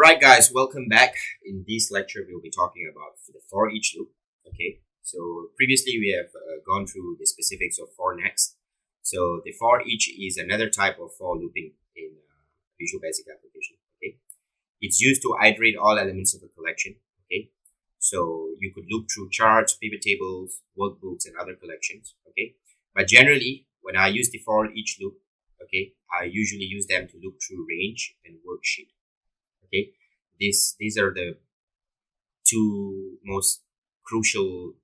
Alright guys, welcome back. In this lecture, we'll be talking about the for each loop. Okay, so previously we have gone through the specifics of for next. So the for each is another type of for looping in Visual Basic application. Okay, it's used to iterate all elements of a collection. Okay, so you could loop through charts, pivot tables, workbooks, and other collections. Okay, but generally when I use the for each loop, okay, I usually use them to loop through range and worksheet. Okay, these are the two most crucial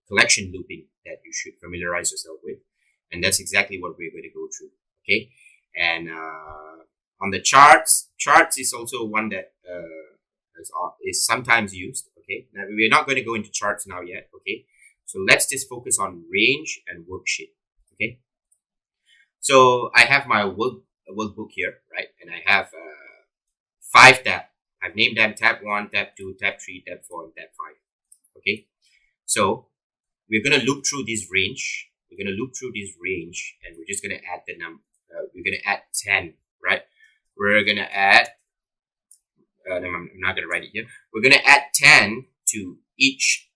collection looping that you should familiarize yourself with, and that's exactly what we're going to go through. Okay, and on the charts is also one that is sometimes used. Okay, now we're not going to go into charts now yet. Okay, so let's just focus on range and worksheet. Okay, so I have my workbook here, right? And I have 5 tabs. I've named them tab 1, tab 2, tab 3, tab 4, and tab 5. Okay, so we're going to loop through this range. We're going to loop through this range, and we're just going to add the number. We're going to add 10, right? We're going to add. No, I'm not going to write it here. We're going to add 10 to each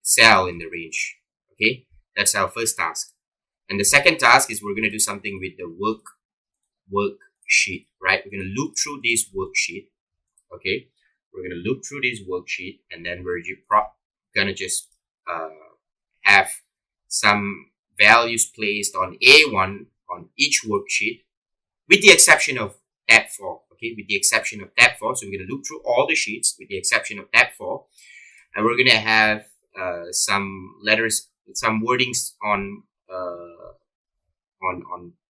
cell in the range. Okay, that's our first task. And the second task is we're going to do something with the worksheet, right? We're going to loop through this worksheet. Okay, we're going to loop through this worksheet, and then we're going to just have some values placed on A1 on each worksheet, with the exception of tab 4. Okay, with the exception of tab 4. So we're going to loop through all the sheets with the exception of tab 4, and we're going to have some letters, some wordings on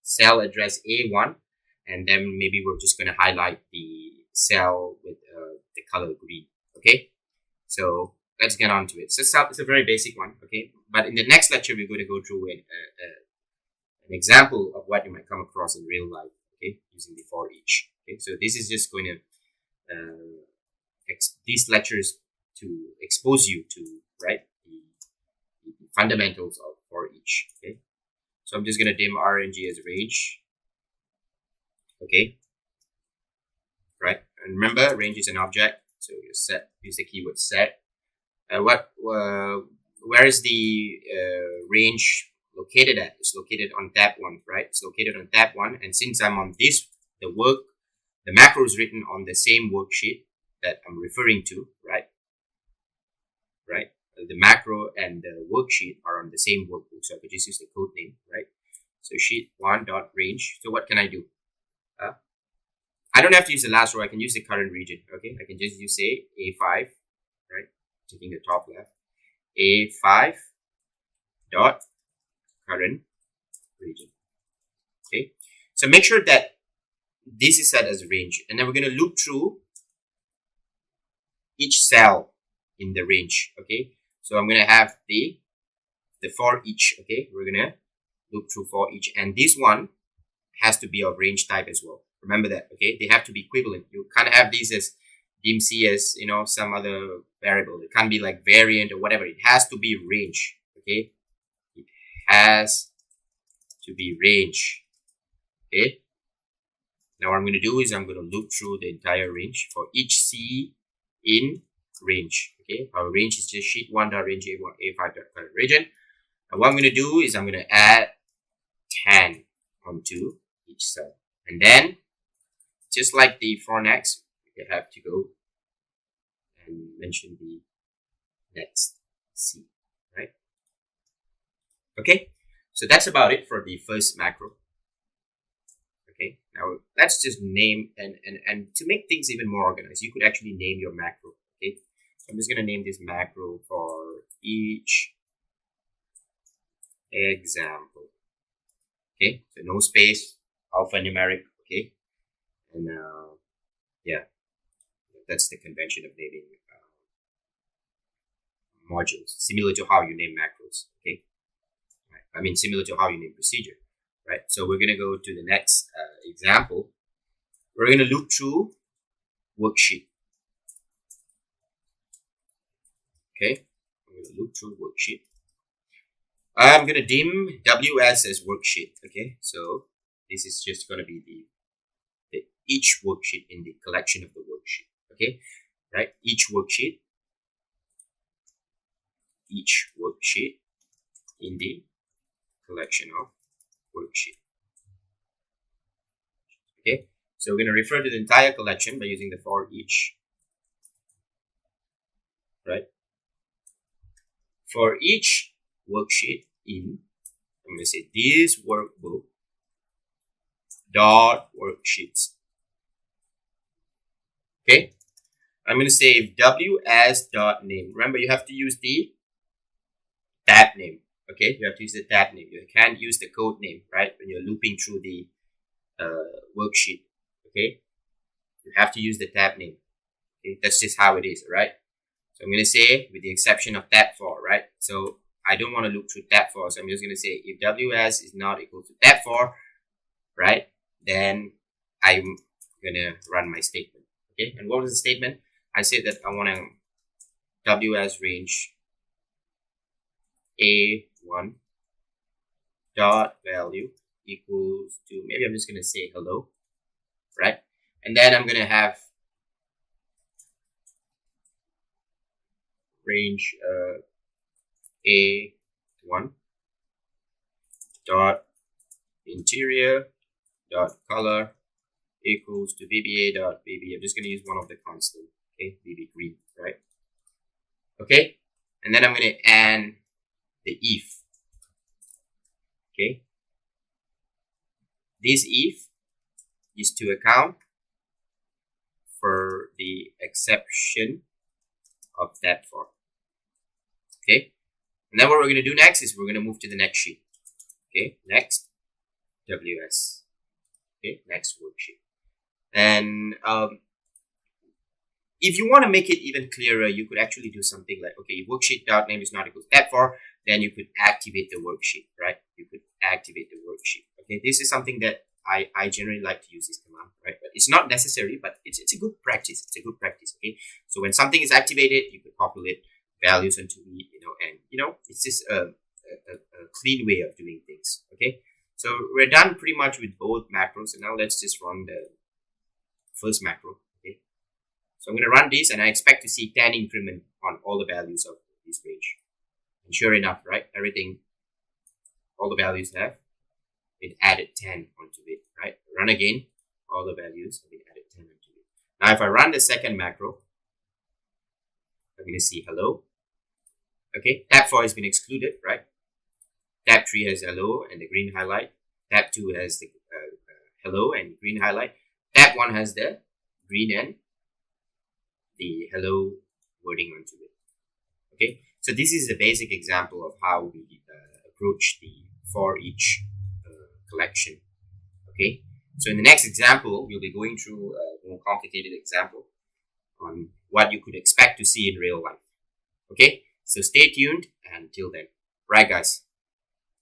cell address A1, and then maybe we're just going to highlight the cell with the color green. Okay, so let's get on to it. So it's a very basic one. Okay, but in the next lecture we're going to go through an example of what you might come across in real life. Okay, using the for each. Okay, so this is just going to these lectures to expose you to the fundamentals of for each. Okay, so I'm just going to dim RNG as range. Okay, right, and remember range is an object, so you use the keyword set. Where is the range located at? It's located on tab 1, right? It's located on tab 1, and since I'm on this, the macro is written on the same worksheet that I'm referring to, right? The macro and the worksheet are on the same workbook, so I could just use the code name, right? So sheet 1.range. So what can I do? I don't have to use the last row. I can use the current region. Okay, I can just use say A5, right? Taking the top left, A5 dot current region. Okay, so make sure that this is set as range, and then we're going to loop through each cell in the range. Okay, so I'm going to have the for each. Okay, we're going to loop through for each, and this one has to be of range type as well. Remember that. Okay, they have to be equivalent. You can't have these as dimc as some other variable. It can't be like variant or whatever. It has to be range. Okay, it has to be range. Okay, now what I'm going to do is I'm going to loop through the entire range for each C in range. Okay, our range is just sheet 1.range A1 A5.current region. And what I'm going to do is I'm going to add 10 onto each cell, and then just like the for next, you have to go and mention the next C, right? Okay, so that's about it for the first macro. Okay, now let's just name and to make things even more organized, you could actually name your macro. Okay, so I'm just going to name this macro for each example. Okay, so no space, alphanumeric. Okay, and yeah, that's the convention of naming modules, similar to how you name macros. Okay, right. I mean similar to how you name procedure. Right, so we're going to go to the next example. We're going to loop through worksheet. Okay, I'm going to loop through worksheet. I'm going to dim WS as worksheet. Okay, so this is just going to be the each worksheet in the collection of the worksheet. Okay, right? Each worksheet in the collection of worksheet. Okay, so we're going to refer to the entire collection by using the for each. Right? For each worksheet in, I'm going to say this workbook dot worksheets. Okay, I'm going to say w as dot name. Remember, you have to use the tab name. Okay, you have to use the tab name. You can't use the code name, right? When you're looping through the worksheet. Okay, you have to use the tab name. Okay, that's just how it is, right? So I'm going to say with the exception of tab for, right? So I don't want to loop through tab for, so I'm just going to say if ws is not equal to tab for, right? Then I'm going to run my statement. Okay, and what was the statement? I said that I want to ws range a1 dot value equals to, maybe I'm just going to say hello, right? And then I'm going to have range a1 dot interior dot color equals to VBA dot VB. I'm just going to use one of the constant, okay, VB green, right? Okay, and then I'm going to add the if. Okay, this if is to account for the exception of that for. Okay, and then what we're going to do next is we're going to move to the next sheet. Okay, next ws. Okay, next worksheet. And if you want to make it even clearer, you could actually do something like, okay, worksheet.name is not equal to tab for, then you could activate the worksheet, right? You could activate the worksheet. Okay, this is something that I generally like to use this command, right? But it's not necessary, but it's a good practice. It's a good practice. Okay, so when something is activated, you could populate values into it, and it's just a clean way of doing things. Okay, so we're done pretty much with both macros, and now let's just run the first macro. Okay, so I'm going to run this, and I expect to see 10 increment on all the values of this range. And sure enough, right, everything, all the values have been added 10 onto it, right? Run again, all the values have been added 10 onto it. Now if I run the second macro, I'm going to see hello. Okay, tab 4 has been excluded, right? Tab 3 has hello and the green highlight. Tab 2 has the hello and green highlight. Tab 1 has the green and the hello wording onto it. Okay, so this is the basic example of how we approach the for each collection. Okay, so in the next example, we'll be going through a more complicated example on what you could expect to see in real life. Okay, so stay tuned, and until then, right guys.